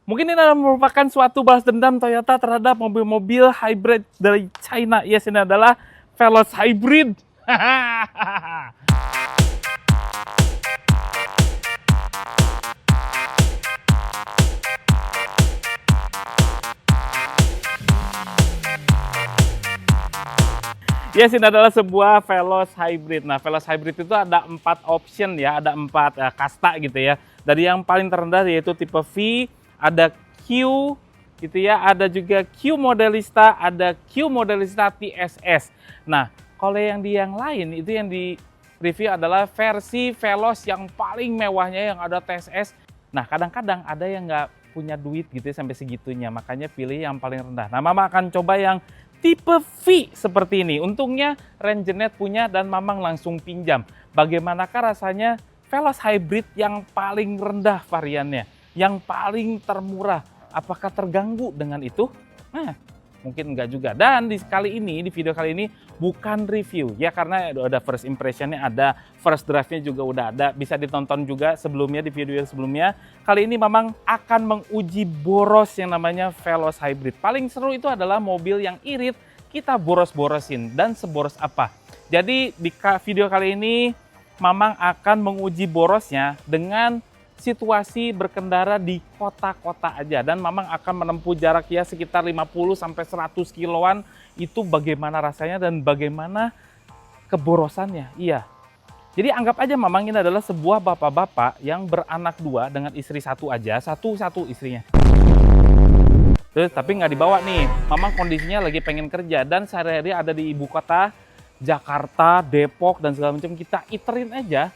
Mungkin ini adalah merupakan suatu balas dendam Toyota terhadap mobil-mobil hybrid dari China. Yes, ini adalah Veloz Hybrid. Yes, ini adalah sebuah Veloz Hybrid. Nah, Veloz Hybrid itu ada 4 option ya, ada 4 kasta gitu ya. Dari yang paling terendah yaitu tipe V, ada Q gitu ya, ada juga Q Modelista, ada Q Modelista TSS. Nah, kalau yang di yang lain itu yang di review adalah versi Veloz yang paling mewahnya yang ada TSS. Nah, kadang-kadang ada yang nggak punya duit gitu ya, sampai segitunya, makanya pilih yang paling rendah. Nah, Mama akan coba yang tipe V seperti ini. Untungnya Rangenet punya dan Mamang langsung pinjam. Bagaimanakah rasanya Veloz Hybrid yang paling rendah variannya, yang paling termurah? Apakah terganggu dengan itu? Nah, mungkin enggak juga. Dan di video kali ini bukan review ya, karena ada first impressionnya, ada first draftnya juga udah ada, bisa ditonton juga sebelumnya di video sebelumnya. Kali ini Mamang akan menguji boros yang namanya Veloz Hybrid. Paling seru itu adalah mobil yang irit kita boros-borosin, dan seboros apa. Jadi di video kali ini Mamang akan menguji borosnya dengan situasi berkendara di kota-kota aja, dan Mamang akan menempuh jarak ya sekitar 50-100 kiloan. Itu bagaimana rasanya dan bagaimana keborosannya. Iya. Jadi anggap aja Mamang ini adalah sebuah bapak-bapak yang beranak 2 dengan istri 1 aja, satu istrinya. Terus tapi nggak dibawa nih. Mamang kondisinya lagi pengen kerja dan sehari-hari ada di ibu kota Jakarta, Depok dan segala macam. Kita iterin aja.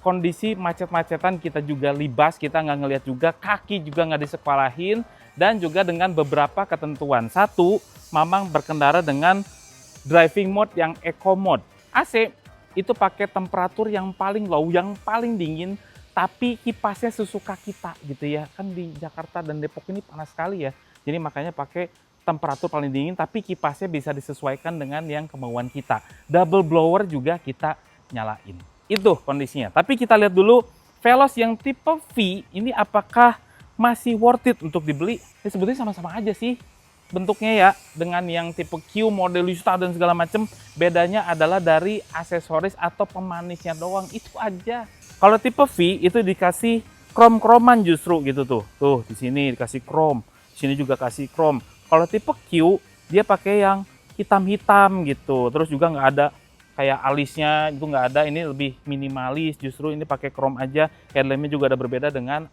Kondisi macet-macetan kita juga libas, kita nggak ngelihat juga, kaki juga nggak disekolahin, dan juga dengan beberapa ketentuan. Satu, Mamang berkendara dengan driving mode yang eco mode. AC itu pakai temperatur yang paling low, yang paling dingin, tapi kipasnya sesuka kita gitu ya. Kan di Jakarta dan Depok ini panas sekali ya, jadi makanya pakai temperatur paling dingin, tapi kipasnya bisa disesuaikan dengan yang kemauan kita. Double blower juga kita nyalain. Itu kondisinya. Tapi kita lihat dulu Veloz yang tipe V ini apakah masih worth it untuk dibeli. Ya, sebetulnya sama-sama aja sih bentuknya ya dengan yang tipe Q, Modelista dan segala macam. Bedanya adalah dari aksesoris atau pemanisnya doang, itu aja. Kalau tipe V itu dikasih krom-kroman justru gitu tuh. Tuh di sini dikasih krom, di sini juga kasih krom. Kalau tipe Q dia pakai yang hitam-hitam gitu. Terus juga nggak ada kayak alisnya, itu nggak ada, ini lebih minimalis, justru ini pakai chrome aja. Headlampnya juga ada berbeda dengan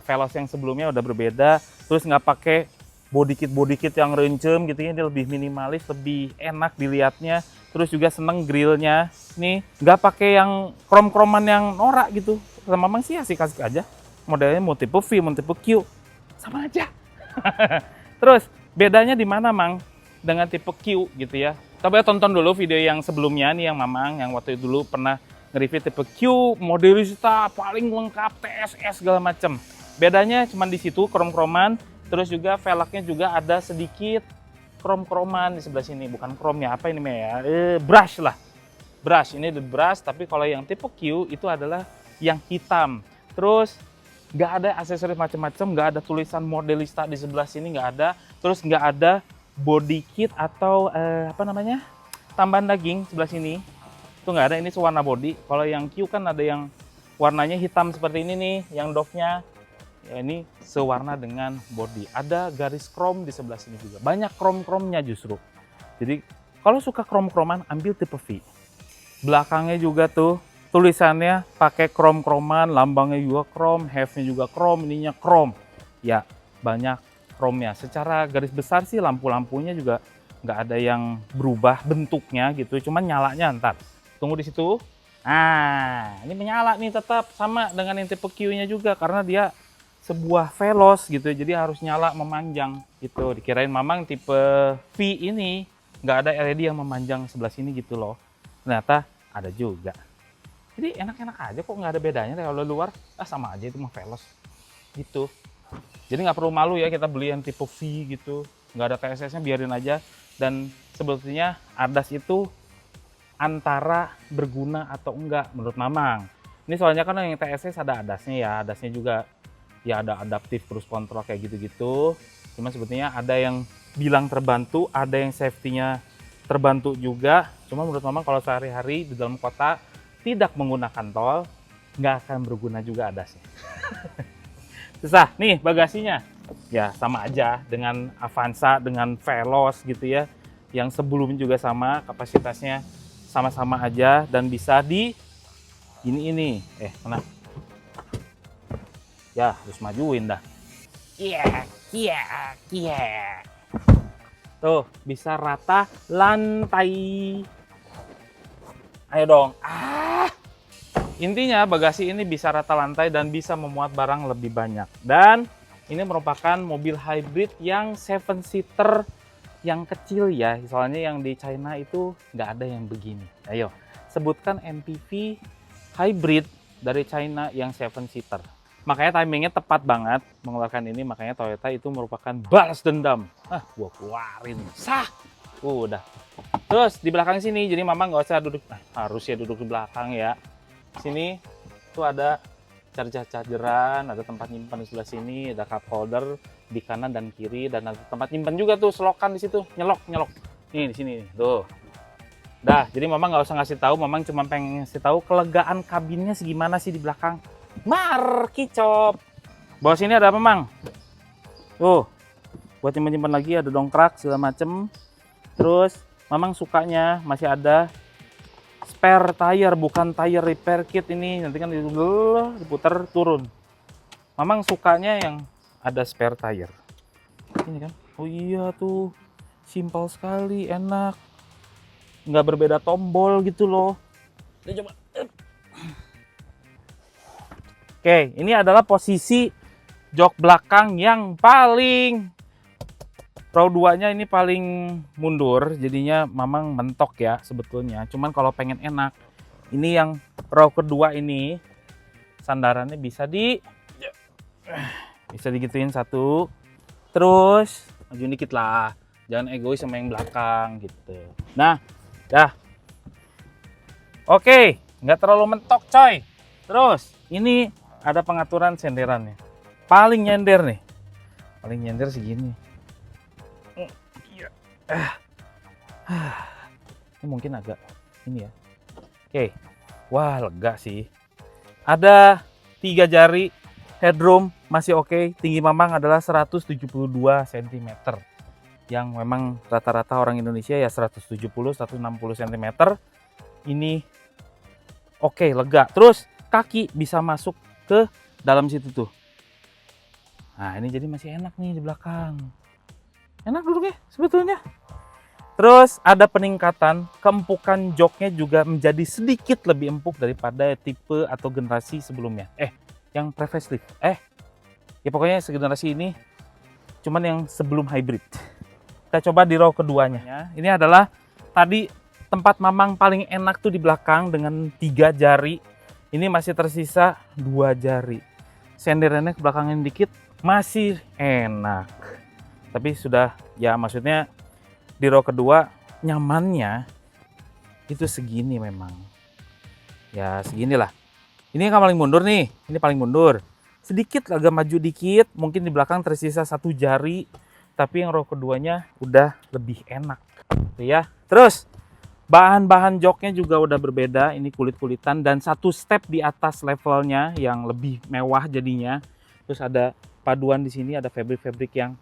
Veloz yang sebelumnya, udah berbeda. Terus nggak pakai body kit yang rencem gitu ya, ini lebih minimalis, lebih enak dilihatnya. Terus juga seneng grillnya, nih nggak pakai yang krom-kroman yang norak gitu. Sama Mamang sih asik-asik aja. Modelnya mau tipe V, mau tipe Q, sama aja. Terus bedanya di mana Mang dengan tipe Q gitu ya? Coba tonton dulu video yang sebelumnya nih, yang Mamang yang waktu itu dulu pernah nge-review tipe Q, Modelista paling lengkap, TSS segala macam. Bedanya cuma di situ krom-kroman, terus juga velgnya juga ada sedikit krom-kroman di sebelah sini, bukan krom ya, apa ini ya? Brush lah. Brush, ini the brush, tapi kalau yang tipe Q itu adalah yang hitam. Terus nggak ada aksesoris macam-macam, nggak ada tulisan Modelista di sebelah sini, nggak ada. Terus nggak ada body kit atau apa namanya, tambahan daging sebelah sini itu nggak ada. Ini sewarna body. Kalau yang Q kan ada yang warnanya hitam seperti ini nih, yang Dove-nya ya, ini sewarna dengan body. Ada garis krom di sebelah sini juga, banyak krom-kromnya justru. Jadi kalau suka krom-kroman ambil tipe V. Belakangnya juga tuh tulisannya pakai krom-kroman, lambangnya juga krom, have-nya juga krom, ininya krom ya, banyak kromnya. Secara garis besar sih lampu-lampunya juga nggak ada yang berubah bentuknya gitu, cuman nyalanya ntar. Tunggu di situ. Nah, ini menyala nih tetap sama dengan yang tipe Q-nya juga, karena dia sebuah Veloz gitu, jadi harus nyala memanjang gitu. Dikirain Mamang tipe V ini nggak ada LED yang memanjang sebelah sini gitu loh. Ternyata ada juga. Jadi enak-enak aja kok, nggak ada bedanya kalau luar. Sama aja itu mah Veloz gitu. Jadi nggak perlu malu ya kita beli yang tipe V gitu, nggak ada TSS-nya, biarin aja. Dan sebetulnya ADAS itu antara berguna atau enggak menurut Mamang. Ini soalnya kan yang TSS ada ADAS-nya ya, ADAS-nya juga ya ada adaptive cruise control kayak gitu-gitu. Cuma sebetulnya ada yang bilang terbantu, ada yang safety-nya terbantu juga. Cuma menurut Mamang kalau sehari-hari di dalam kota tidak menggunakan tol, nggak akan berguna juga ADAS-nya. Susah. Nih bagasinya. Ya sama aja dengan Avanza, dengan Veloz gitu ya. Yang sebelumnya juga sama, kapasitasnya sama-sama aja dan bisa di ini. Mana? Ya, harus majuin dah. Iya. Tuh, bisa rata lantai. Ayo dong. Intinya bagasi ini bisa rata lantai dan bisa memuat barang lebih banyak. Dan ini merupakan mobil hybrid yang 7-seater yang kecil ya. Soalnya yang di China itu nggak ada yang begini. Ayo, sebutkan MPV hybrid dari China yang 7-seater. Makanya timingnya tepat banget mengeluarkan ini. Makanya Toyota itu merupakan balas dendam. Gua keluarin. Sah! Udah. Terus di belakang sini, jadi Mama nggak usah duduk. Harusnya duduk di belakang ya. Sini tuh ada chargeran, ada tempat nyimpan di sebelah sini, ada cup holder di kanan dan kiri, dan ada tempat nyimpan juga tuh selokan di situ, nyelok. Nih di sini nih, tuh. Dah, jadi Mama nggak usah ngasih tahu, Mama cuma pengen ngasih tahu kelegaan kabinnya segimana sih di belakang. Kicop. Bawah sini ada apa, Mang? Tuh, buat nyimpan lagi ada dongkrak segala macem. Terus Mamang sukanya masih ada spare tire, bukan tire repair kit ini. Nanti kan diputar turun. Mamang sukanya yang ada spare tire. Ini kan. Oh iya tuh. Simpel sekali, enak. Nggak berbeda tombol gitu loh. Kita coba. Oke, ini adalah posisi jok belakang yang paling row 2-nya ini paling mundur, jadinya Mamang mentok ya sebetulnya. Cuman kalau pengen enak, ini yang row kedua ini sandarannya bisa digituin satu. Terus maju dikit lah, jangan egois sama yang belakang gitu. Nah, dah. Oke, nggak terlalu mentok coy. Terus ini ada pengaturan senderannya. Paling nyender segini. Ini mungkin agak ini ya. Oke. Wah, lega sih. Ada 3 jari, headroom masih oke. Tinggi Mamang adalah 172 cm. Yang memang rata-rata orang Indonesia ya 170 160 cm. Ini oke, lega. Terus kaki bisa masuk ke dalam situ tuh. Nah, ini jadi masih enak nih di belakang. Enak duduknya sebetulnya. Terus ada peningkatan, keempukan joknya juga menjadi sedikit lebih empuk daripada tipe atau generasi sebelumnya. Yang pre-facelift. Ya pokoknya segenerasi ini cuman yang sebelum hybrid. Kita coba di row keduanya. Ini adalah tadi tempat Mamang paling enak tuh di belakang dengan 3 jari. Ini masih tersisa 2 jari. Senderannya ke belakangin dikit masih enak. Tapi sudah ya maksudnya di row kedua nyamannya itu segini memang. Ya seginilah. Ini yang paling mundur nih. Ini paling mundur. Sedikit agak maju dikit. Mungkin di belakang tersisa 1 jari. Tapi yang row keduanya udah lebih enak. Ya. Terus bahan-bahan joknya juga udah berbeda. Ini kulit-kulitan dan 1 step di atas levelnya yang lebih mewah jadinya. Terus ada paduan di sini, ada fabric-fabric yang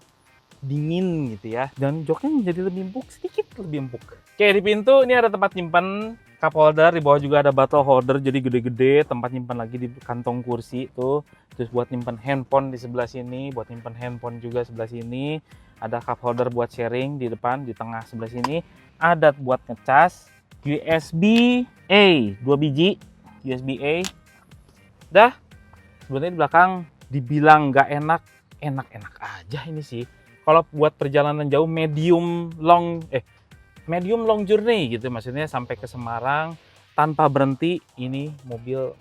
dingin gitu ya. Dan joknya menjadi lebih empuk, sedikit lebih empuk. Oke, di pintu ini ada tempat nyimpan cup holder, di bawah juga ada bottle holder jadi gede-gede, tempat nyimpan lagi di kantong kursi tuh. Terus buat nyimpan handphone di sebelah sini, buat nyimpan handphone juga sebelah sini. Ada cup holder buat sharing di depan, di tengah sebelah sini. Ada buat ngecas, USB-A 2 biji, USB-A. Dah, sebenarnya di belakang dibilang nggak enak, enak-enak aja ini sih. Kalau buat perjalanan jauh medium long journey gitu, maksudnya sampai ke Semarang tanpa berhenti, ini mobil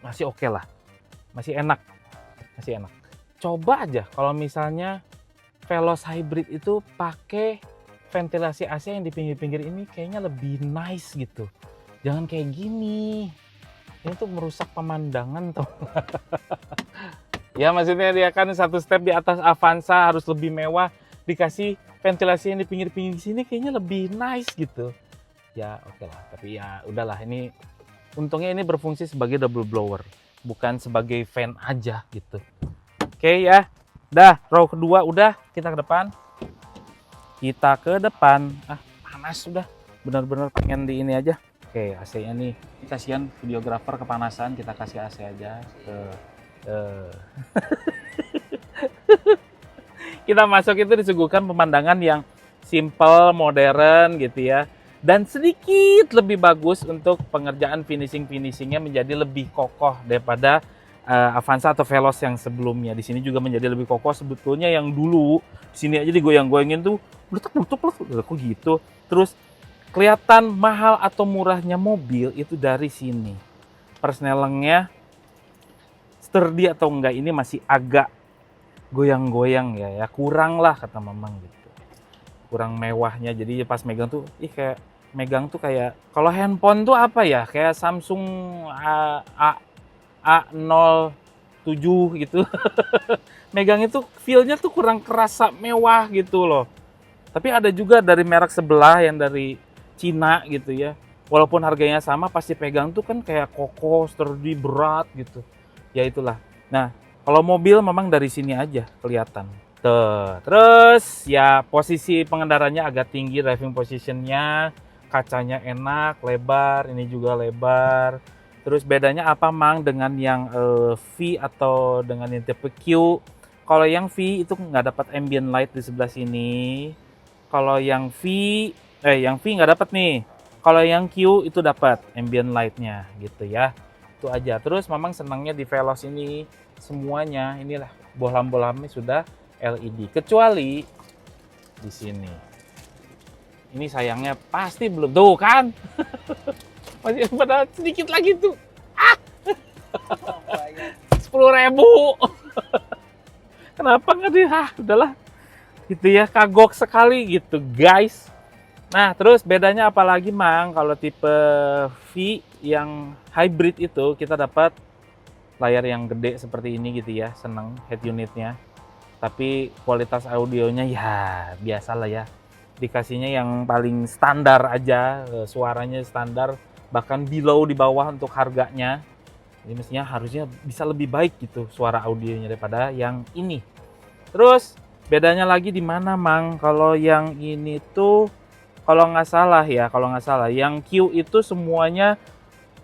masih oke lah, masih enak. Coba aja kalau misalnya Veloz Hybrid itu pakai ventilasi AC yang di pinggir-pinggir ini, kayaknya lebih nice gitu. Jangan kayak gini, ini tuh merusak pemandangan tau. Ya maksudnya dia kan satu step di atas Avanza, harus lebih mewah, dikasih ventilasi yang di pinggir-pinggir sini kayaknya lebih nice gitu. Ya oke lah, tapi ya udahlah, ini untungnya ini berfungsi sebagai double blower, bukan sebagai fan aja gitu. Oke ya, dah row kedua udah, kita ke depan. Kita ke depan. Ah panas sudah, benar-benar pengen di ini aja. Oke AC-nya nih, kasihan videografer kepanasan, kita kasih AC aja. Kita masuk itu disuguhkan pemandangan yang simple, modern gitu ya. Dan sedikit lebih bagus untuk pengerjaan finishingnya menjadi lebih kokoh daripada Avanza atau Veloz yang sebelumnya. Di sini juga menjadi lebih kokoh. Sebetulnya yang dulu di sini aja digoyang-goyangin tuh meletup kok gitu. Terus kelihatan mahal atau murahnya mobil itu dari sini. Persnelengnya sturdy atau enggak ini masih agak goyang-goyang ya, kurang lah kata Mamang gitu. Kurang mewahnya, jadi pas megang tuh kayak megang tuh kayak kalau handphone tuh apa ya, kayak Samsung A07 gitu. Megang itu feel-nya tuh kurang kerasa mewah gitu loh. Tapi ada juga dari merek sebelah yang dari Cina gitu ya. Walaupun harganya sama, pasti pegang tuh kan kayak kokoh, sturdy, berat gitu. Ya itulah. Nah, kalau mobil memang dari sini aja kelihatan. Tuh. Terus ya posisi pengendaranya agak tinggi, driving positionnya, kacanya enak, lebar, ini juga lebar. Terus bedanya apa Mang dengan yang V atau dengan yang tipe Q? Kalau yang V itu nggak dapat ambient light di sebelah sini. Kalau yang yang V nggak dapat nih. Kalau yang Q itu dapat ambient light-nya gitu ya. Itu aja. Terus Mamang senangnya di Veloz ini semuanya inilah bohlam-bohlamnya sudah LED, kecuali di sini. Ini sayangnya pasti belum tuh kan. Masih pada sedikit lagi tuh. 10.000. Kenapa nggak di? Udahlah. Gitu ya, kagok sekali gitu guys. Nah terus bedanya apalagi Mang, kalau tipe V yang hybrid itu kita dapat layar yang gede seperti ini gitu ya, seneng head unitnya. Tapi kualitas audionya ya biasa lah ya, dikasihnya yang paling standar aja, suaranya standar, bahkan below di bawah untuk harganya. Ini mestinya harusnya bisa lebih baik gitu suara audionya daripada yang ini. Terus bedanya lagi di mana Mang? Kalau yang ini tuh kalau nggak salah yang Q itu semuanya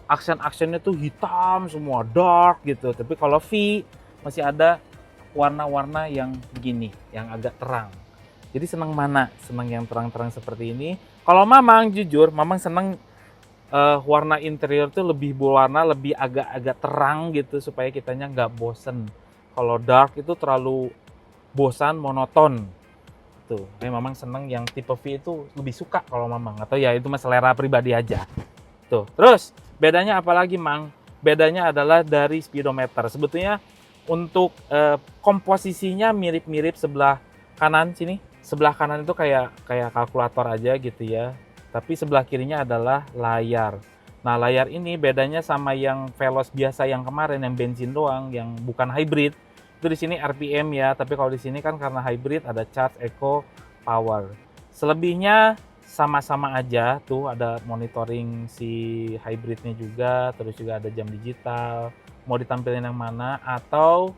aksen-aksennya tuh hitam semua, dark gitu. Tapi kalau V masih ada warna-warna yang begini, yang agak terang. Jadi senang mana? Senang yang terang-terang seperti ini. Kalau Mamang jujur, Mamang senang warna interior tuh lebih berwarna, lebih agak-agak terang gitu supaya kitanya nggak bosen. Kalau dark itu terlalu bosan, monoton. Tuh, Mamang seneng yang tipe V itu lebih suka kalau Mamang, atau ya itu selera pribadi aja. Tuh, terus bedanya apa lagi Mang? Bedanya adalah dari speedometer. Sebetulnya untuk komposisinya mirip-mirip sebelah kanan sini. Sebelah kanan itu kayak kalkulator aja gitu ya. Tapi sebelah kirinya adalah layar. Nah, layar ini bedanya sama yang Veloz biasa yang kemarin yang bensin doang, yang bukan hybrid. Itu di sini RPM ya, tapi kalau di sini kan karena hybrid ada charge, eco, power. Selebihnya sama-sama aja, tuh ada monitoring si hybridnya juga, terus juga ada jam digital. Mau ditampilin yang mana, atau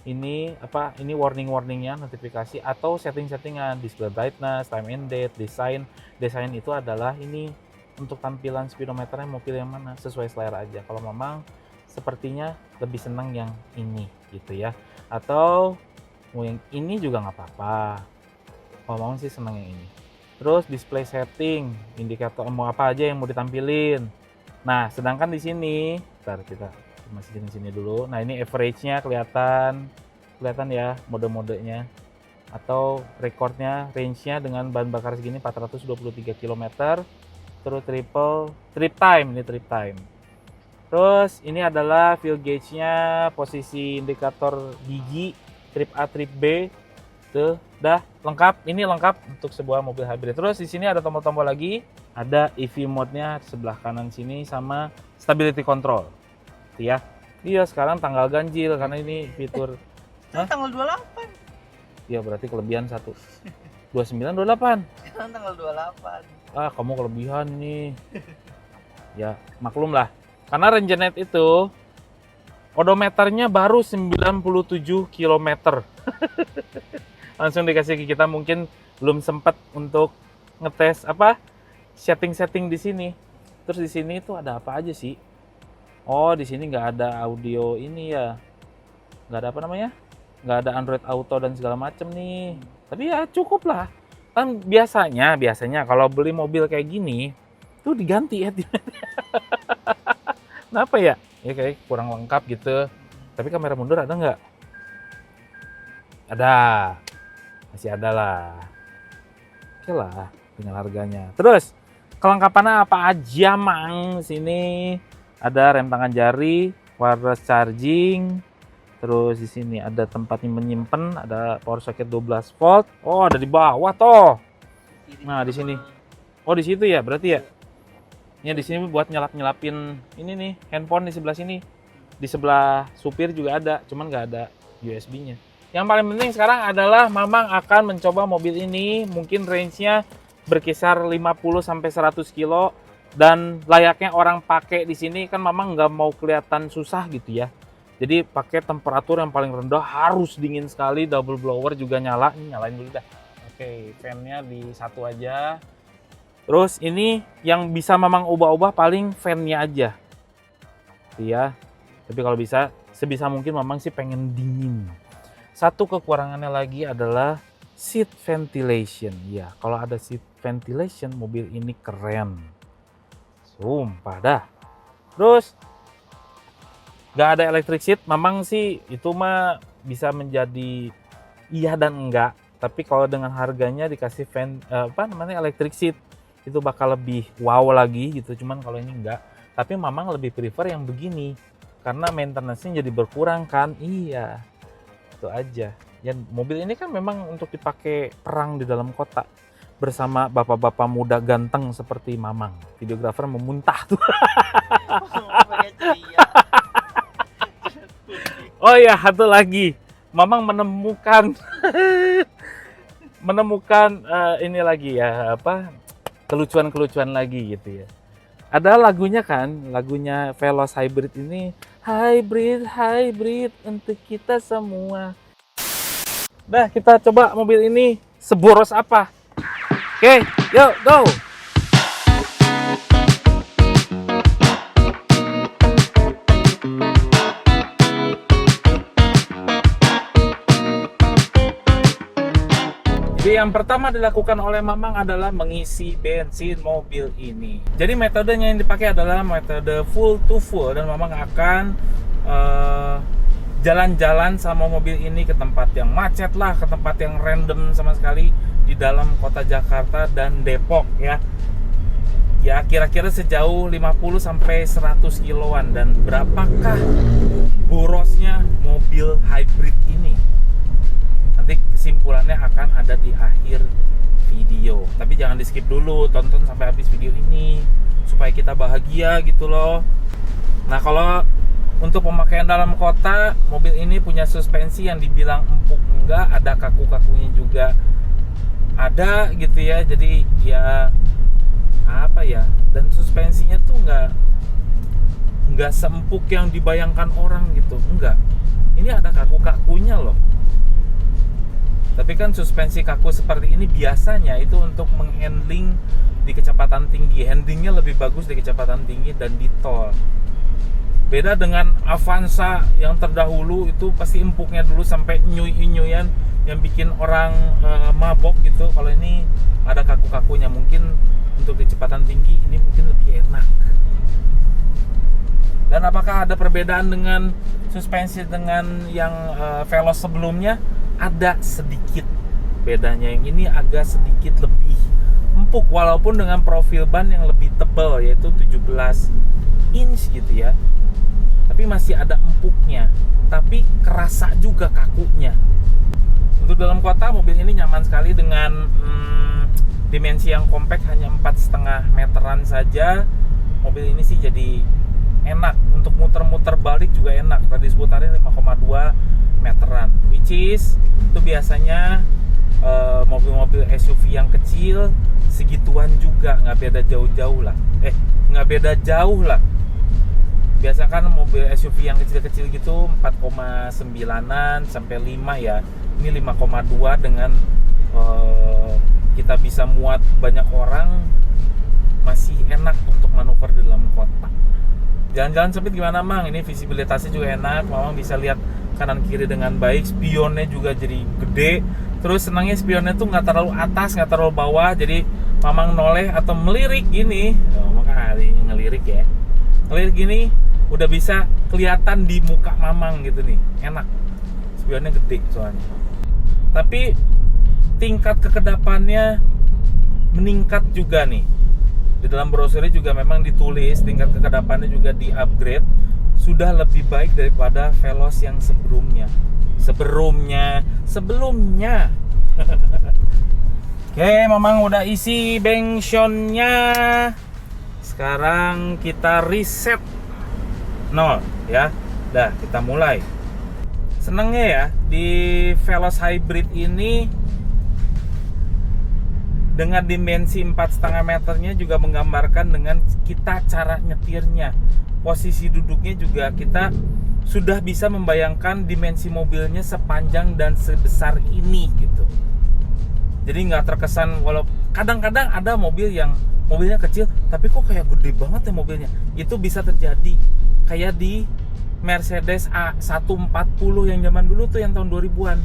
ini apa? Ini warning-warningnya, notifikasi, atau setting-settingan, display brightness, time and date, desain. Desain itu adalah ini untuk tampilan speedometernya mau pilih yang mana, sesuai selera aja. Kalau Mamang sepertinya lebih senang yang ini gitu ya, atau mau yang ini juga nggak apa-apa. Kalau Mamang sih senang yang ini. Terus display setting, indikator mau apa aja yang mau ditampilin. Nah, sedangkan di sini, ntar kita masih di sini dulu. Nah, ini average-nya kelihatan ya mode-modenya, atau recordnya, range-nya dengan bahan bakar segini 423 km. Terus trip time. Terus ini adalah fuel gauge-nya, posisi indikator gigi, trip A, trip B. Tuh, dah lengkap. Ini lengkap untuk sebuah mobil hybrid. Terus di sini ada tombol-tombol lagi, ada EV mode-nya sebelah kanan sini sama stability control. Tuh ya. Iya, sekarang tanggal ganjil karena ini fitur Kan tanggal 28. Ya berarti kelebihan 1. 29, 28. Kan tanggal 28. Ah, kamu kelebihan ini. Ya, maklum lah. Karena Rengenet itu odometernya baru 97 km. Langsung dikasih ke kita, mungkin belum sempat untuk ngetes setting-setting di sini. Terus di sini tuh ada apa aja sih? Oh, di sini nggak ada audio ini ya. Nggak ada apa namanya? Nggak ada Android Auto dan segala macem nih. Tapi ya cukup lah. Kan biasanya kalau beli mobil kayak gini tuh diganti ya. Kenapa ya? Ya kayak kurang lengkap gitu. Tapi kamera mundur ada nggak? Ada. Masih ada lah. Oke lah, dengan harganya. Terus, kelengkapannya apa aja, Mang? Sini ada rem tangan jari, wireless charging. Terus di sini ada tempat menyimpan, ada power socket 12 volt. Oh, ada di bawah toh. Nah, di sini. Oh, di situ ya, berarti ya. Ini di sini buat nyelapin ini nih, handphone di sebelah sini. Di sebelah supir juga ada, cuman nggak ada USB-nya. Yang paling penting sekarang adalah Mamang akan mencoba mobil ini, mungkin range-nya berkisar 50 sampai 100 kilo dan layaknya orang pakai di sini kan Mamang nggak mau kelihatan susah gitu ya. Jadi pakai temperatur yang paling rendah, harus dingin sekali, double blower juga nyala. Ini nyalain dulu dah. Oke, fan-nya di 1 aja. Terus ini yang bisa Mamang ubah-ubah paling fan-nya aja. Iya. Tapi kalau bisa, sebisa mungkin Mamang sih pengen dingin. Satu kekurangannya lagi adalah seat ventilation. Ya, kalau ada seat ventilation, mobil ini keren. Sumpah dah. Terus, gak ada electric seat, Mamang sih itu mah bisa menjadi iya dan enggak. Tapi kalau dengan harganya dikasih electric seat, itu bakal lebih wow lagi gitu. Cuman kalau ini enggak. Tapi Mamang lebih prefer yang begini. Karena maintenance-nya jadi berkurang kan. Iya. Itu aja. Ya, mobil ini kan memang untuk dipakai perang di dalam kota. Bersama bapak-bapak muda ganteng seperti Mamang. Videografer memuntah tuh. Oh ya, satu lagi. Mamang menemukan ini lagi ya, kelucuan-kelucuan lagi gitu ya. Ada lagunya kan, lagunya Veloz Hybrid ini, hybrid untuk kita semua. Nah, kita coba mobil ini seboros apa. Oke, yuk go. Jadi yang pertama dilakukan oleh Mamang adalah mengisi bensin mobil ini. Jadi metodenya yang dipakai adalah metode full to full dan Mamang akan jalan-jalan sama mobil ini ke tempat yang macet lah, ke tempat yang random sama sekali di dalam kota Jakarta dan Depok ya. Ya kira-kira sejauh 50 sampai 100 kiloan. Dan berapakah borosnya mobil hybrid ini? Nanti kesimpulannya akan ada di akhir video. Tapi jangan di skip dulu, tonton sampai habis video ini supaya kita bahagia gitu loh. Nah, kalau untuk pemakaian dalam kota, mobil ini punya suspensi yang dibilang empuk enggak, ada kaku-kakunya juga ada gitu ya. Jadi ya apa ya? Dan suspensinya tuh enggak seempuk yang dibayangkan orang gitu, enggak. Ini ada kaku-kakunya loh. Tapi kan suspensi kaku seperti ini biasanya itu untuk menghandling di kecepatan tinggi. Handlingnya lebih bagus di kecepatan tinggi dan di tol. Beda dengan Avanza yang terdahulu, itu pasti empuknya dulu sampai nyuy-nyuyan yang bikin orang mabok gitu. Kalau ini ada kaku-kakunya, mungkin untuk di kecepatan tinggi ini mungkin lebih enak. Dan apakah ada perbedaan dengan suspensi dengan yang Veloz sebelumnya? Ada sedikit bedanya. Yang ini agak sedikit lebih empuk walaupun dengan profil ban yang lebih tebal, yaitu 17 inch gitu ya. Tapi masih ada empuknya, tapi kerasa juga kakunya. Untuk dalam kota, mobil ini nyaman sekali dengan dimensi yang compact, hanya 4,5 meteran saja. Mobil ini sih jadi enak untuk muter-muter balik juga enak. Radius putarnya 5,2. meteran, which is itu biasanya mobil-mobil SUV yang kecil segituan juga, nggak beda jauh-jauh lah. Nggak beda jauh lah. Biasa kan mobil SUV yang kecil-kecil gitu 4,9an sampai 5 ya. Ini 5,2 dengan kita bisa muat banyak orang, masih enak untuk manuver di dalam kota. Jalan-jalan sempit gimana Mang? Ini visibilitasnya juga enak, Mamang bisa lihat kanan kiri dengan baik, spionnya juga jadi gede. Terus senangnya spionnya tuh nggak terlalu atas, nggak terlalu bawah, jadi Mamang noleh atau melirik gini, maka hari ini ngelirik ya, ngelirik gini udah bisa kelihatan di muka Mamang gitu nih, enak. Spionnya gede soalnya. Tapi tingkat kekedapannya meningkat juga nih. Di dalam brosurnya juga memang ditulis tingkat kekedapannya juga di-upgrade, sudah lebih baik daripada Veloz yang sebelumnya. Oke, Mamang udah isi bengsonnya. Sekarang kita reset 0 ya. Dah, kita mulai. Senengnya ya di Veloz Hybrid ini dengan dimensi 4,5 meternya juga menggambarkan dengan kita cara nyetirnya. Posisi duduknya juga kita sudah bisa membayangkan dimensi mobilnya sepanjang dan sebesar ini gitu. Jadi nggak terkesan, walau kadang-kadang ada mobil yang mobilnya kecil tapi kok kayak gede banget ya mobilnya. Itu bisa terjadi kayak di Mercedes A140 yang zaman dulu tuh, yang tahun 2000-an.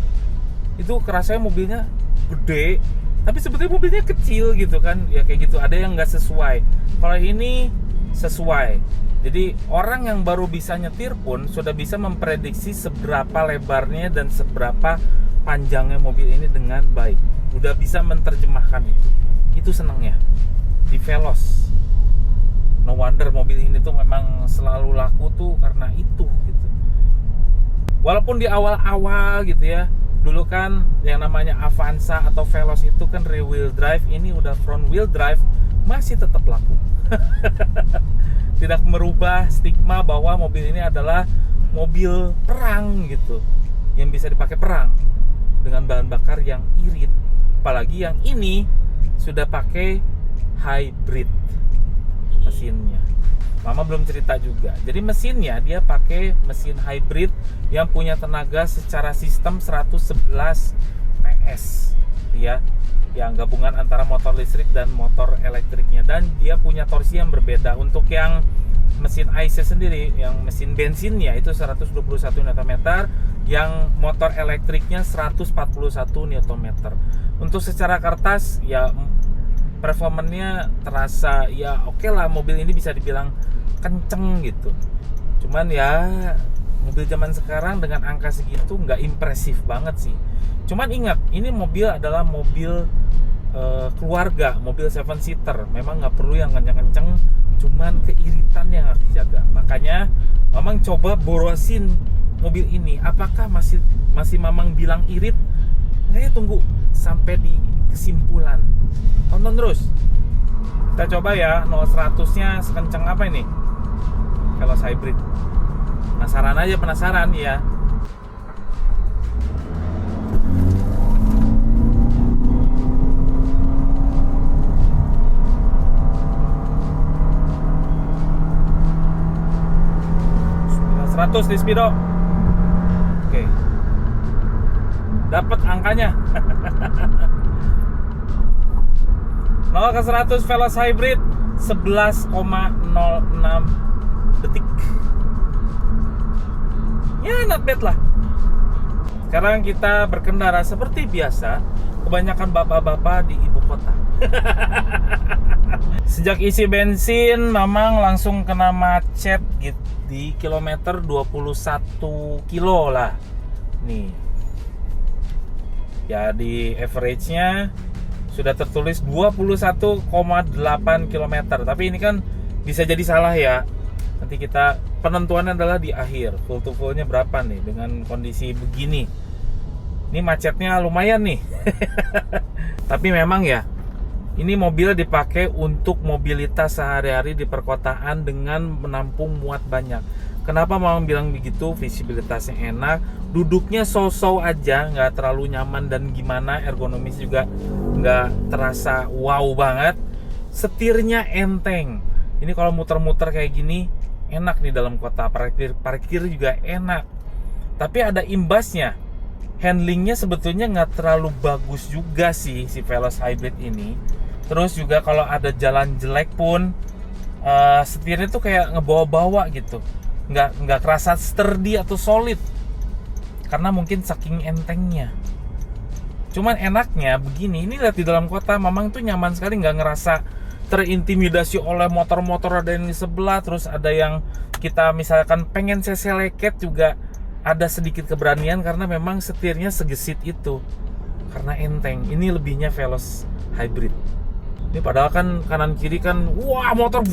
Itu kerasanya mobilnya gede tapi sebetulnya mobilnya kecil gitu kan. Ya kayak gitu, ada yang nggak sesuai. Kalau ini sesuai. Jadi orang yang baru bisa nyetir pun sudah bisa memprediksi seberapa lebarnya dan seberapa panjangnya mobil ini dengan baik. Udah bisa menerjemahkan itu. Itu senangnya di Veloz. No wonder mobil ini tuh memang selalu laku tuh karena itu gitu. Walaupun di awal-awal gitu ya, dulu kan yang namanya Avanza atau Veloz itu kan rear wheel drive, ini udah front wheel drive, masih tetap laku. Tidak merubah stigma bahwa mobil ini adalah mobil perang gitu, yang bisa dipakai perang dengan bahan bakar yang irit. Apalagi yang ini sudah pakai hybrid mesinnya. Mama belum cerita juga. Jadi mesinnya dia pakai mesin hybrid yang punya tenaga secara sistem 111 PS ya, yang gabungan antara motor listrik dan motor elektriknya, dan dia punya torsi yang berbeda. Untuk yang mesin IC sendiri, yang mesin bensinnya itu 121 Nm, yang motor elektriknya 141 Nm. Untuk secara kertas ya performanya terasa ya oke lah, mobil ini bisa dibilang kenceng gitu. Cuman ya mobil zaman sekarang dengan angka segitu nggak impresif banget sih. Cuman ingat, ini mobil adalah mobil keluarga, mobil 7-seater. Memang nggak perlu yang kenceng-kenceng, cuman keiritan yang harus dijaga. Makanya Mamang coba borosin mobil ini. Apakah masih Mamang bilang irit? Kayaknya tunggu sampai di kesimpulan. Tonton terus. Kita coba ya 0-100 nya sekencang apa ini Veloz Hybrid. Penasaran ya. Terus di speedo. Oke. Dapat angkanya. 0 ke 100 Veloz Hybrid 11,06 detik. Ya, not bad lah. Sekarang kita berkendara seperti biasa, kebanyakan bapak-bapak di ibu kota. Sejak isi bensin, Mamang langsung kena macet gitu di kilometer 21 kilo lah. Nih. Ya di average-nya sudah tertulis 21,8 km. Tapi ini kan bisa jadi salah ya. Nanti kita penentuannya adalah di akhir. Full to full-nya berapa nih dengan kondisi begini. Ini macetnya lumayan nih. Tapi memang ya, ini mobil dipakai untuk mobilitas sehari-hari di perkotaan dengan menampung muat banyak. Kenapa Mamang bilang begitu? Visibilitasnya enak, duduknya so-so aja, nggak terlalu nyaman dan gimana, ergonomis juga nggak terasa wow banget. Setirnya enteng. Ini kalau muter-muter kayak gini enak nih dalam kota, parkir juga enak. Tapi ada imbasnya. Handlingnya sebetulnya nggak terlalu bagus juga sih si Veloz Hybrid ini. Terus juga kalau ada jalan jelek pun setirnya tuh kayak ngebawa-bawa gitu. Nggak kerasa sturdy atau solid. Karena mungkin saking entengnya. Cuman enaknya begini, ini lihat di dalam kota Mamang tuh nyaman sekali, nggak ngerasa terintimidasi oleh motor-motor ada yang di sebelah. Terus ada yang kita misalkan pengen cc leket juga ada sedikit keberanian karena memang setirnya segesit itu, karena enteng. Ini lebihnya Veloz Hybrid. Ini padahal kan kanan kiri kan wah motor,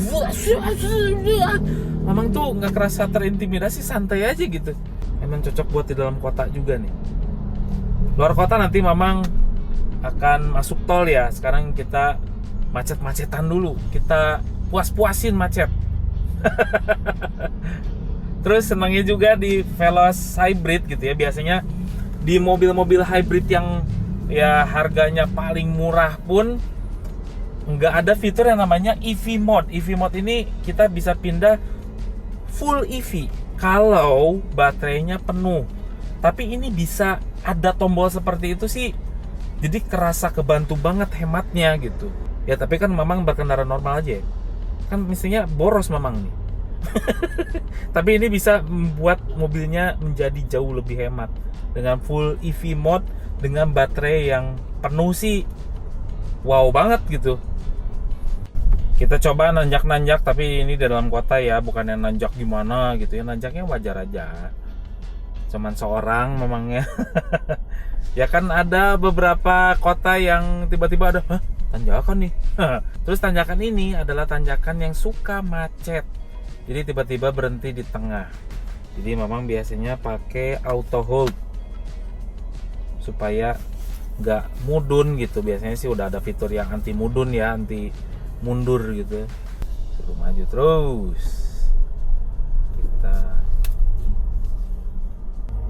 Mamang tuh nggak kerasa terintimidasi, santai aja gitu. Emang cocok buat di dalam kota juga nih. Luar kota nanti Mamang akan masuk tol ya. Sekarang kita macet-macetan dulu, kita puas-puasin macet. Terus senangnya juga di Veloz Hybrid gitu ya, biasanya di mobil-mobil hybrid yang ya harganya paling murah pun nggak ada fitur yang namanya EV mode. EV mode ini kita bisa pindah full EV kalau baterainya penuh. Tapi ini bisa ada tombol seperti itu sih, jadi kerasa kebantu banget hematnya gitu. Ya tapi kan Mamang berkendara normal aja ya. Kan mestinya boros Mamang nih. Tapi ini bisa membuat mobilnya menjadi jauh lebih hemat dengan full EV mode dengan baterai yang penuh sih. Wow banget gitu. Kita coba nanjak-nanjak, tapi ini di dalam kota ya, bukan yang nanjak gimana gitu ya. Nanjaknya wajar aja. Cuman seorang memangnya. Ya kan ada beberapa kota yang tiba-tiba ada, hah, tanjakan nih. Terus tanjakan ini adalah tanjakan yang suka macet. Jadi tiba-tiba berhenti di tengah. Jadi memang biasanya pakai auto hold supaya nggak mudun gitu. Biasanya sih udah ada fitur yang anti mudun ya, anti mundur gitu. Suruh maju terus. Kita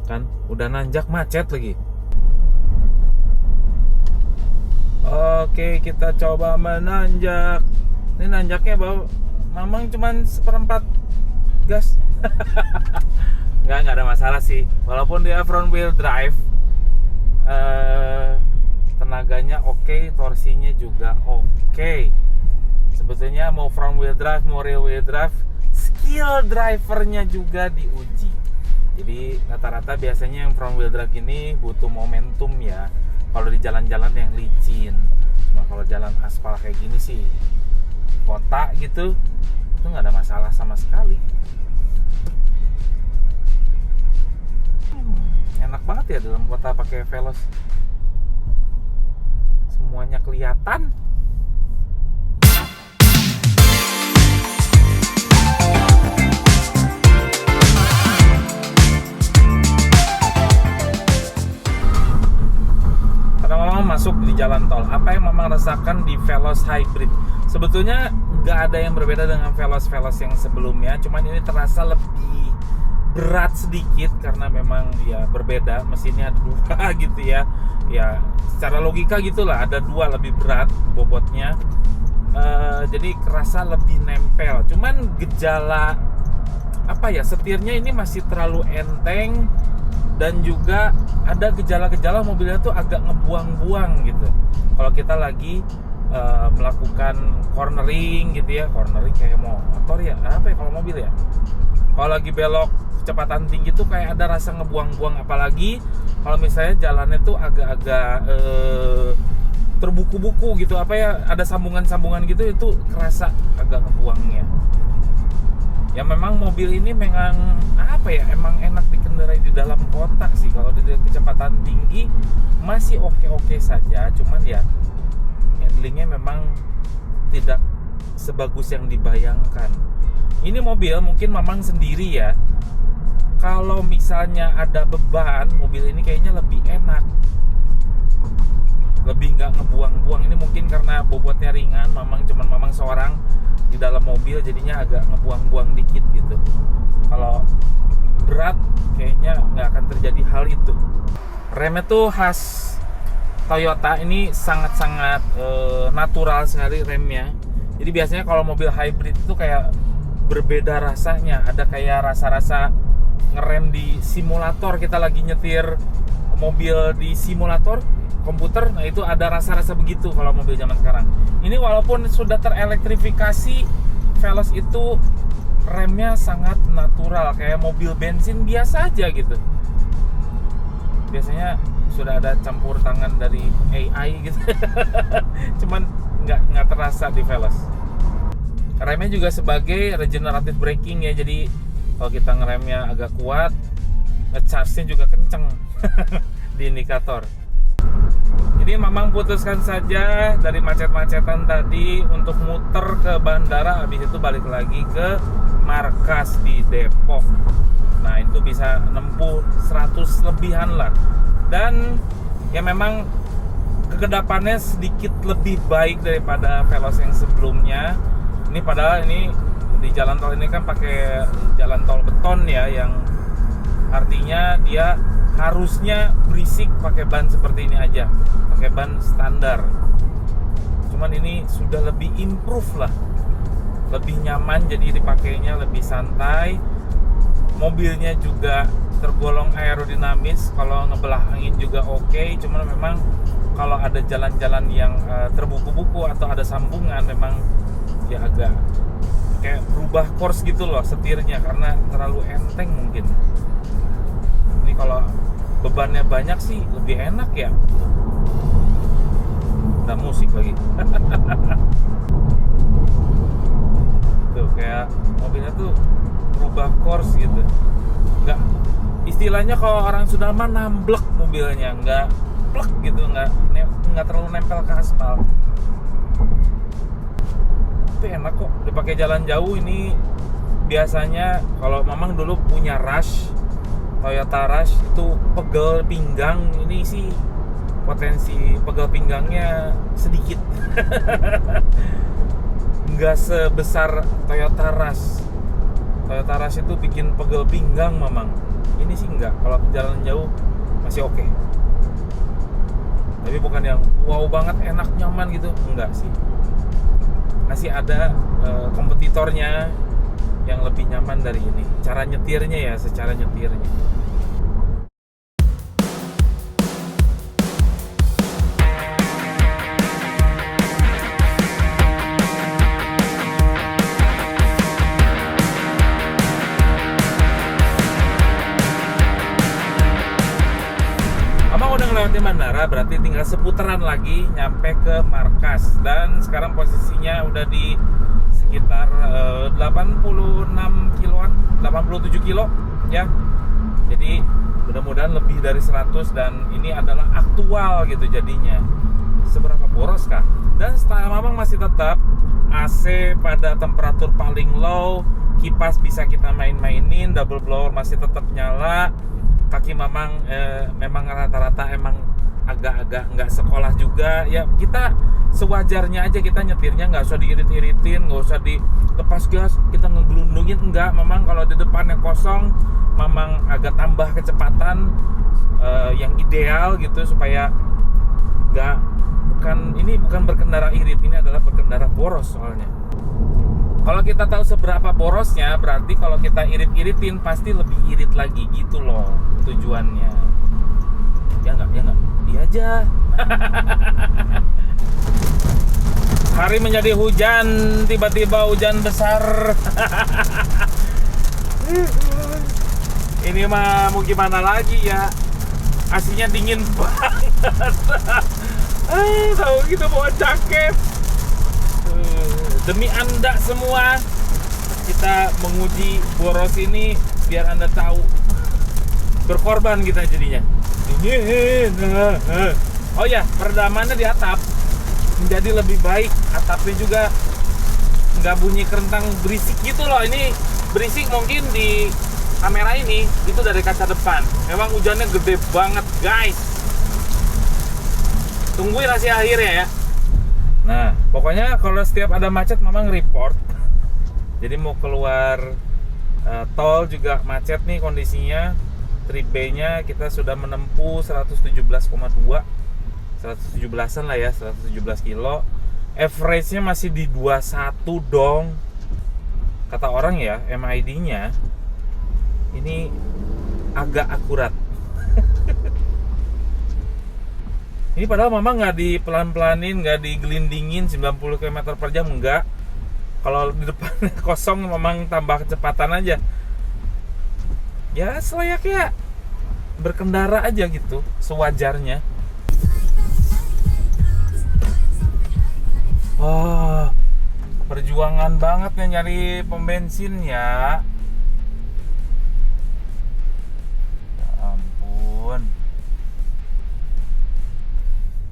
kan udah nanjak macet lagi. Oke, kita coba menanjak. Ini nanjaknya bawa Mamang cuman 1/4 gas. nggak ada masalah sih. Walaupun dia front wheel drive, tenaganya oke, torsinya juga oke. Sebetulnya mau front wheel drive, mau rear wheel drive, skill drivernya juga diuji. Jadi rata-rata biasanya yang front wheel drive ini butuh momentum ya. Kalau di jalan-jalan yang licin. Cuma kalau jalan aspal kayak gini sih, kota gitu, itu nggak ada masalah sama sekali. Enak banget ya dalam kota pakai Veloz. Semuanya kelihatan. Masuk di jalan tol, apa yang Mamang rasakan di Veloz Hybrid? Sebetulnya nggak ada yang berbeda dengan Veloz yang sebelumnya, cuman ini terasa lebih berat sedikit karena memang ya berbeda, mesinnya ada 2 gitu ya. Ya secara logika gitulah, ada 2 lebih berat bobotnya, jadi kerasa lebih nempel. Cuman gejala apa ya, setirnya ini masih terlalu enteng. Dan juga ada gejala-gejala mobilnya tuh agak ngebuang-buang gitu. Kalau kita lagi melakukan cornering gitu ya, cornering kayak motor ya, apa ya kalau mobil ya? Kalau lagi belok kecepatan tinggi tuh kayak ada rasa ngebuang-buang, apalagi kalau misalnya jalannya tuh agak-agak terbuku-buku gitu, apa ya, ada sambungan-sambungan gitu, itu kerasa agak ngebuangnya. Ya memang mobil ini memang apa ya, emang enak dikendarai di dalam kota sih. Kalau di kecepatan tinggi masih oke-oke saja, cuman ya handlingnya memang tidak sebagus yang dibayangkan. Ini mobil mungkin Mamang sendiri ya, kalau misalnya ada beban, mobil ini kayaknya lebih enak lebih nggak ngebuang-buang. Ini mungkin karena bobotnya ringan, Mamang seorang di dalam mobil, jadinya agak ngebuang-buang dikit gitu. Kalau berat kayaknya nggak akan terjadi hal itu. Remnya tuh khas Toyota, ini sangat-sangat natural sekali remnya. Jadi biasanya kalau mobil hybrid itu kayak berbeda rasanya, ada kayak rasa-rasa ngerem di simulator, kita lagi nyetir mobil di simulator komputer, nah itu ada rasa-rasa begitu kalau mobil zaman sekarang. Ini walaupun sudah terelektrifikasi, Veloz itu remnya sangat natural, kayak mobil bensin biasa aja gitu. Biasanya sudah ada campur tangan dari AI gitu. Cuman nggak terasa di Veloz. Remnya juga sebagai regenerative braking ya, jadi kalau kita ngeremnya agak kuat, nge-charge-nya juga kenceng di indikator. Jadi Mamang putuskan saja dari macet-macetan tadi untuk muter ke bandara, habis itu balik lagi ke markas di Depok. Nah itu bisa nempuh 100 lebihan lah. Dan ya memang kekedapannya sedikit lebih baik daripada Veloz yang sebelumnya. Ini padahal ini di jalan tol ini kan pakai jalan tol beton ya, yang artinya dia harusnya berisik pakai ban seperti ini aja, pakai ban standar. Cuman ini sudah lebih improve lah, lebih nyaman, jadi dipakainya lebih santai. Mobilnya juga tergolong aerodinamis, kalau ngebelah angin juga oke. Cuman memang kalau ada jalan-jalan yang terbuku-buku atau ada sambungan, memang ya agak kayak berubah course gitu loh setirnya, karena terlalu enteng mungkin. Ini kalau bebannya banyak sih lebih enak ya. Ada musik lagi. Tuh kayak mobilnya tuh berubah course gitu. Nggak, istilahnya kalau orang Sudirman namblek mobilnya, nggak plek gitu, nggak terlalu nempel ke aspal. Tapi enak kok dipakai jalan jauh. Ini biasanya kalau Mamang dulu punya Rush, Toyota Rush itu pegel pinggang. Ini sih potensi pegel pinggangnya sedikit. Nggak sebesar Toyota Rush. Toyota Rush itu bikin pegel pinggang Mamang. Ini sih enggak, kalau jalan jauh masih oke. Tapi bukan yang wow banget, enak, nyaman gitu, enggak sih. Masih ada kompetitornya yang lebih nyaman dari ini. Cara nyetirnya ya, secara nyetirnya. Di bandara, berarti tinggal seputaran lagi nyampe ke markas. Dan sekarang posisinya udah di sekitar 86 kiloan, 87 kilo ya. Jadi mudah-mudahan lebih dari 100, dan ini adalah aktual gitu jadinya. Seberapa boros kah? Dan setelah Mamang masih tetap AC pada temperatur paling low, kipas bisa kita main-mainin, double blower masih tetap nyala. Kaki Mamang memang rata-rata emang agak-agak nggak sekolah juga ya. Kita sewajarnya aja, kita nyetirnya nggak usah diirit-iritin, nggak usah dilepas gas kita ngegelundungin, enggak. Mamang kalau di depannya kosong, Mamang agak tambah kecepatan yang ideal gitu, supaya bukan berkendara irit, ini adalah berkendara boros soalnya. Kalau kita tahu seberapa borosnya, berarti kalau kita irit-iritin pasti lebih irit lagi gitu loh tujuannya. Ya nggak? Iya aja. Hari menjadi hujan, tiba-tiba hujan besar. Ini mah mau gimana lagi ya? Aslinya dingin banget. Tahu gitu bawa jaket. Demi Anda semua, kita menguji boros ini biar Anda tahu. Berkorban kita jadinya. Oh ya, peredamannya di atap menjadi lebih baik. Atapnya juga nggak bunyi kerentang berisik gitu loh. Ini berisik mungkin di kamera ini, itu dari kaca depan. Memang hujannya gede banget guys. Tungguin hasil akhirnya ya. Nah, pokoknya kalau setiap ada macet Mamang report. Jadi mau keluar tol juga macet nih kondisinya. Trip B-nya kita sudah menempuh 117,2, 117-an lah ya, 117 kilo. Average-nya masih di 21 dong. Kata orang ya, MID-nya ini agak akurat. Ini padahal Mama nggak dipelan-pelanin, nggak digelindingin 90 km per jam, enggak. Kalau di depannya kosong Mamang tambah kecepatan aja. Ya selayaknya berkendara aja gitu, sewajarnya. Wah, perjuangan banget nih nyari pom bensin ya. Ya ampun.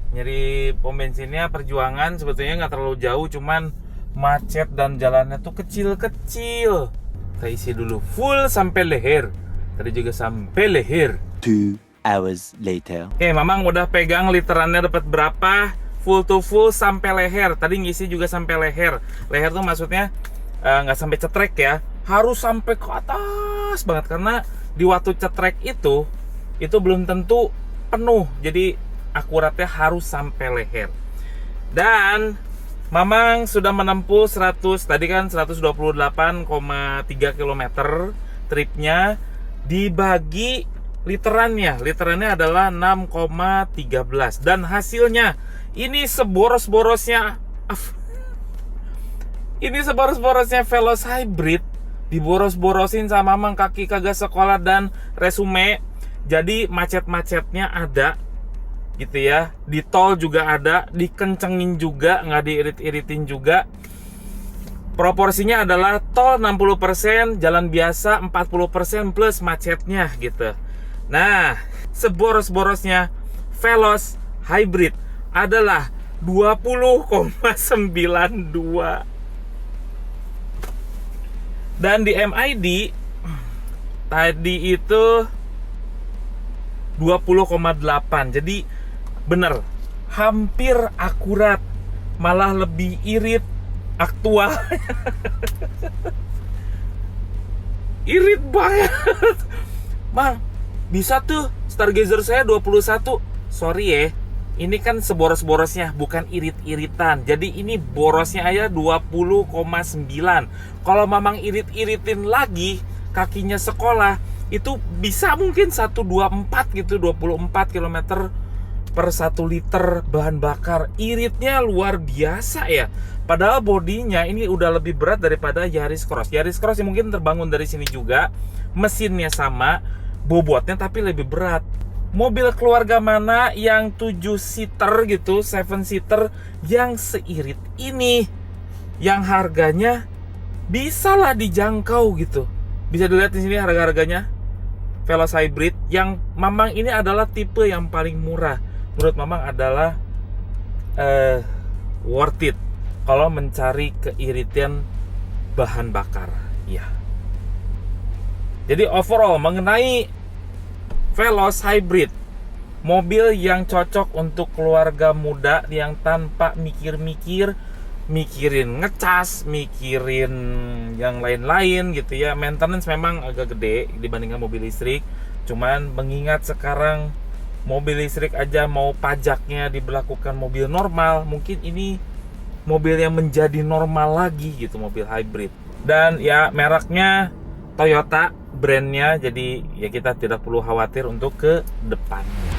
Nyari pom bensinnya perjuangan, sebetulnya nggak terlalu jauh, cuman macet dan jalannya tuh kecil-kecil. Kita isi dulu full sampai leher. Tadi juga sampai leher. 2 hours later. Oke, Mamang udah pegang literannya dapat berapa? Full to full sampai leher. Tadi ngisi juga sampai leher. Leher tuh maksudnya nggak sampai cetrek ya, harus sampai ke atas banget, karena di waktu cetrek itu belum tentu penuh. Jadi akuratnya harus sampai leher. Dan Mamang sudah menempuh 100, tadi kan 128,3 km tripnya, dibagi literannya adalah 6,13, dan hasilnya ini seboros-borosnya Veloz Hybrid diboros-borosin sama Mamang, kaki kagak sekolah dan resume. Jadi macet-macetnya ada gitu ya, di tol juga ada, dikencengin juga, nggak diirit-iritin juga. Proporsinya adalah tol 60%, jalan biasa 40% plus macetnya gitu. Nah, seboros-borosnya Veloz Hybrid adalah 20,92. Dan di MID tadi itu 20,8. Jadi bener, hampir akurat, malah lebih irit aktual. Irit banget. Mang, bisa tuh Stargazer saya 21. Sorry ya, ini kan seboros-borosnya, bukan irit-iritan. Jadi ini borosnya aja 20,9. Kalau Mamang irit-iritin lagi, kakinya sekolah, itu bisa mungkin 124 gitu, 24 km per 1 liter bahan bakar. Iritnya luar biasa ya. Padahal bodinya ini udah lebih berat daripada Yaris Cross. Yaris Cross yang mungkin terbangun dari sini juga, mesinnya sama, bobotnya tapi lebih berat. Mobil keluarga mana yang 7-seater gitu, 7-seater yang seirit ini, yang harganya bisa lah dijangkau gitu. Bisa dilihat di sini harga-harganya. Veloz Hybrid yang Mamang ini adalah tipe yang paling murah. Menurut Mamang adalah worth it kalau mencari keiritan bahan bakar. Ya. Jadi overall mengenai Veloz Hybrid, mobil yang cocok untuk keluarga muda yang tanpa mikirin ngecas, mikirin yang lain-lain gitu ya. Maintenance memang agak gede dibandingkan mobil listrik. Cuman mengingat sekarang mobil listrik aja mau pajaknya diberlakukan mobil normal, mungkin ini mobil yang menjadi normal lagi gitu, mobil hybrid. Dan ya mereknya Toyota, brandnya, jadi ya kita tidak perlu khawatir untuk ke depannya.